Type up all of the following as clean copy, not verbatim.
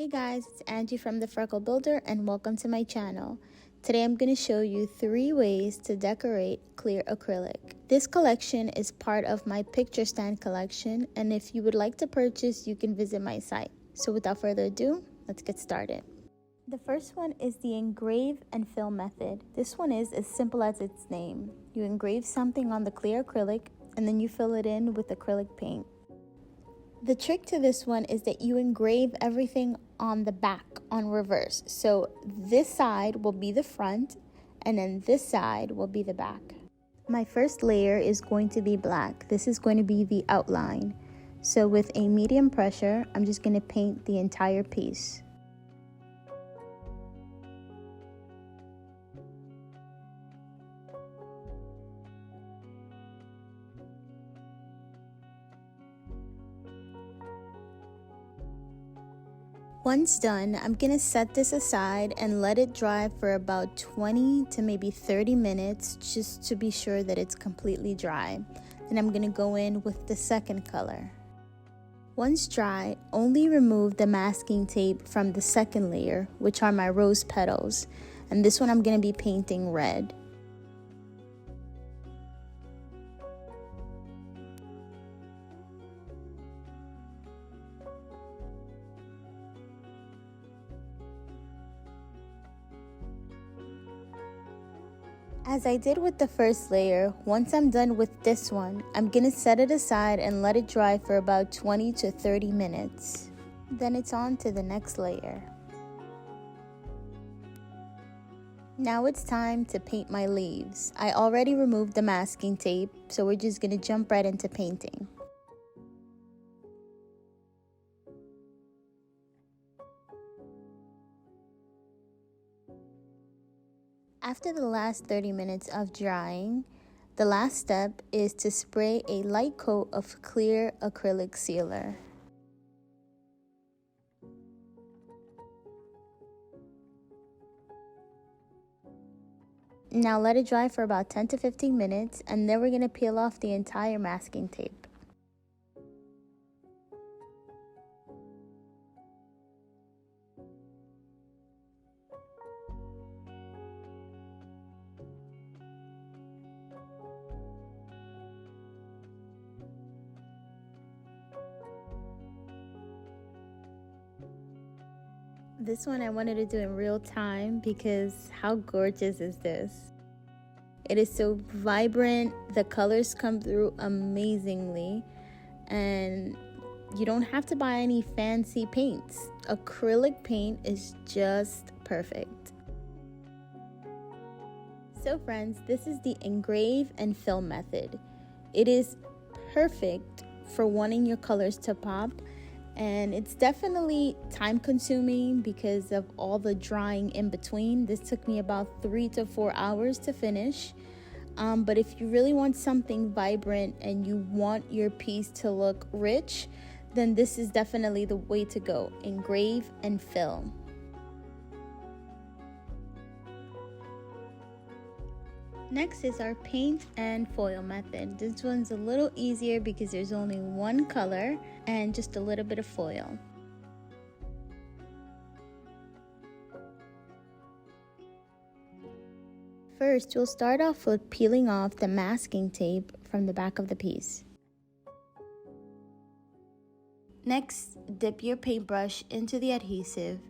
Hey guys, it's Angie from the Freckle Builder and welcome to my channel. Today I'm going to show you 3 ways to decorate clear acrylic. This collection is part of my picture stand collection, and if you would like to purchase, you can visit my site. So without further ado, let's get started. The first one is the engrave and fill method. This one is as simple as its name. You engrave something on the clear acrylic and then you fill it in with acrylic paint. The trick to this one is that you engrave everything on the back, on reverse. So this side will be the front and then this side will be the back. My first layer is going to be black. This is going to be the outline. So with a medium pressure, I'm just going to paint the entire piece. Once done, I'm going to set this aside and let it dry for about 20 to maybe 30 minutes just to be sure that it's completely dry. Then I'm going to go in with the second color. Once dry, only remove the masking tape from the second layer, which are my rose petals. And this one I'm going to be painting red. As I did with the first layer, once I'm done with this one, I'm going to set it aside and let it dry for about 20 to 30 minutes. Then it's on to the next layer. Now it's time to paint my leaves. I already removed the masking tape, so we're just going to jump right into painting. After the last 30 minutes of drying, the last step is to spray a light coat of clear acrylic sealer. Now let it dry for about 10 to 15 minutes, and then we're going to peel off the entire masking tape. This one I wanted to do in real time because how gorgeous is this? It is so vibrant, the colors come through amazingly, and you don't have to buy any fancy paints. Acrylic paint is just perfect. So friends, this is the engrave and fill method. It is perfect for wanting your colors to pop. And it's definitely time consuming because of all the drying in between. This took me about 3 to 4 hours to finish. But if you really want something vibrant and you want your piece to look rich, then this is definitely the way to go. Engrave and fill. Next is our paint and foil method. This one's a little easier because there's only one color and just a little bit of foil. First, we'll start off with peeling off the masking tape from the back of the piece. Next, dip your paintbrush into the adhesive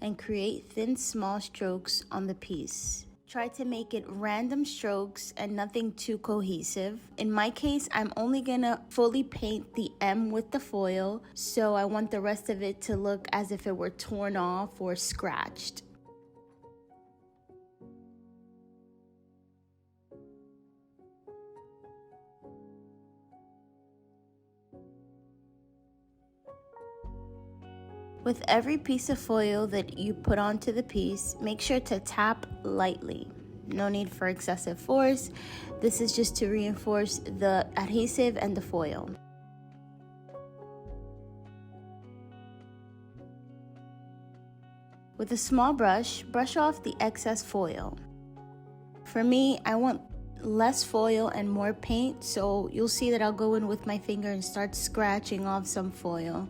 and create thin, small strokes on the piece. Try to make it random strokes and nothing too cohesive. In my case, I'm only gonna fully paint the M with the foil, so I want the rest of it to look as if it were torn off or scratched. With every piece of foil that you put onto the piece, make sure to tap lightly. No need for excessive force. This is just to reinforce the adhesive and the foil. With a small brush, brush off the excess foil. For me, I want less foil and more paint, so you'll see that I'll go in with my finger and start scratching off some foil.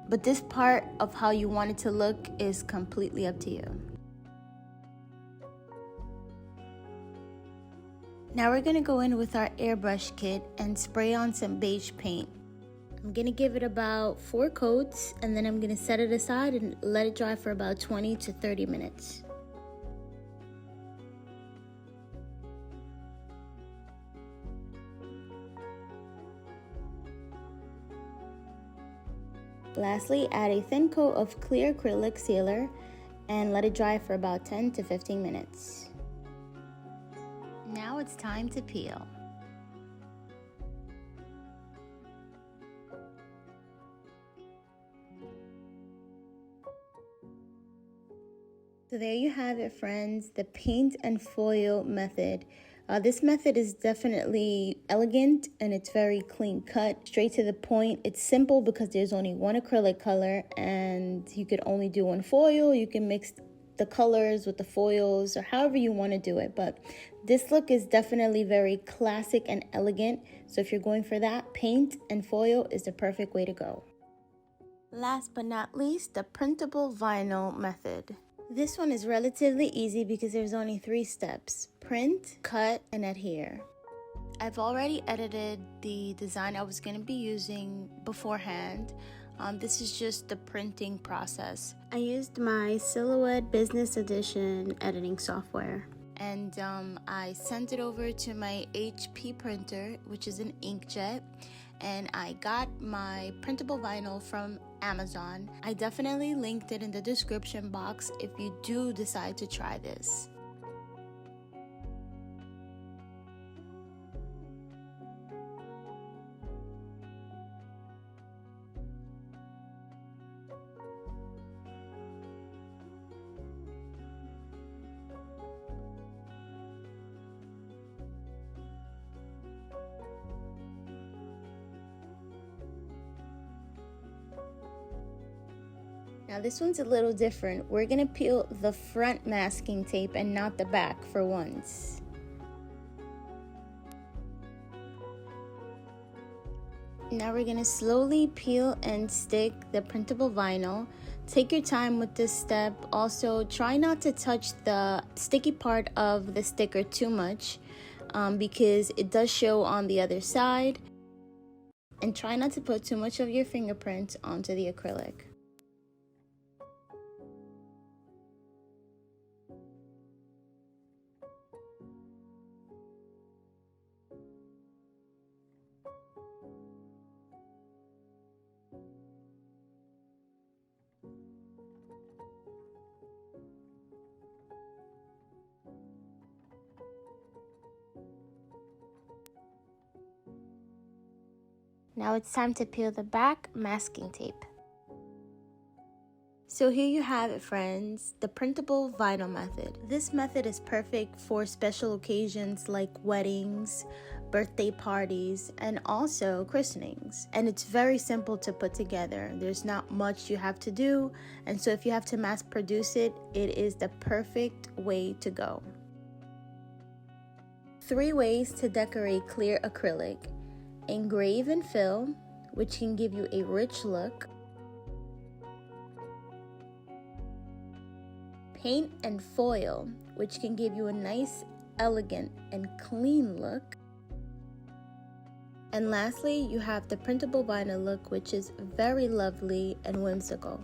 but this part of how you want it to look is completely up to you. Now we're gonna go in with our airbrush kit and spray on some beige paint. I'm gonna give it about 4 coats, and then I'm gonna set it aside and let it dry for about 20 to 30 minutes. Lastly, add a thin coat of clear acrylic sealer and let it dry for about 10 to 15 minutes. Now it's time to peel. So there you have it, friends, the paint and foil method. This method is definitely elegant and it's very clean cut, straight to the point. It's simple because there's only one acrylic color and you could only do one foil. You can mix the colors with the foils or however you want to do it, but this look is definitely very classic and elegant. So if you're going for that, paint and foil is the perfect way to go. Last but not least, the printable vinyl method. This one is relatively easy because there's only 3 steps: print, cut, and adhere. I've already edited the design I was going to be using beforehand. This is just the printing process. I used my Silhouette Business Edition editing software. And I sent it over to my HP printer, which is an inkjet. And I got my printable vinyl from Amazon. I definitely linked it in the description box if you do decide to try this. Now this one's a little different. We're gonna peel the front masking tape and not the back for once. Now we're gonna slowly peel and stick the printable vinyl. Take your time with this step. Also, try not to touch the sticky part of the sticker too much because it does show on the other side. And try not to put too much of your fingerprint onto the acrylic. Now it's time to peel the back masking tape. So here you have it, friends, the printable vinyl method. This method is perfect for special occasions like weddings, birthday parties, and also christenings. And it's very simple to put together. There's not much you have to do, and so if you have to mass produce it, it is the perfect way to go. 3 ways to decorate clear acrylic: engrave and fill, which can give you a rich look; paint and foil, which can give you a nice, elegant, and clean look; and lastly, you have the printable vinyl look, which is very lovely and whimsical.